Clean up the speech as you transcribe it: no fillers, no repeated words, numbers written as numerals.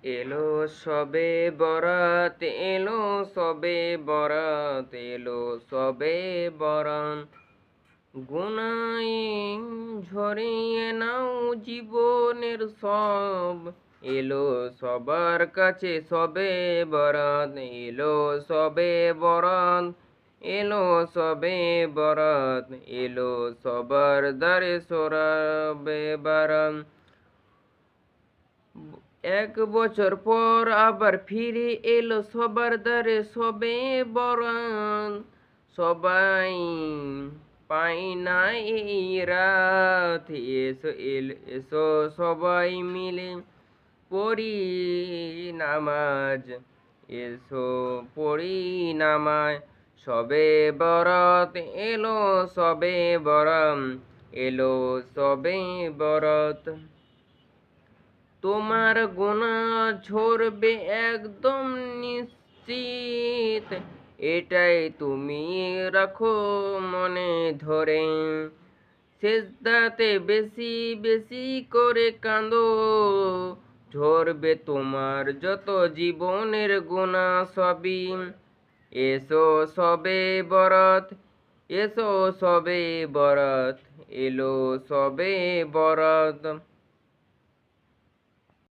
এলো সবে বরাত, এলো সবে বরাত, এলো সবে বরাত। গুনায় ঝরিয়ে নাও জীবনের সব, এলো সবার কাছে সবে বরাত, এলো সবে বরাত, এলো সবে বরাত, এলো সবার দ্বারে সবে বরাত। 1 বছর পর আবার ফিরে এলো সবার দ্বারে সবে বরাত। সবাই পাই না এই রাত, এসো সবাই মিলে পড়ি নামাজ, এসো পড়ি নামাজ। সবে বরাত এলো, সবে বরাত এলো, সবে বরাত। তোমার গুনাহ ঝরবে একদম নিশ্চিত, এটাই তুমি রাখো মনে ধরে। সেজদাতে বেশি বেশি করে কাঁদো, ঝরবে তোমার যত জীবনের গুনাহ সবই। এসো সবে বরাত, এসো সবে বরাত, এলো সবে বরাত।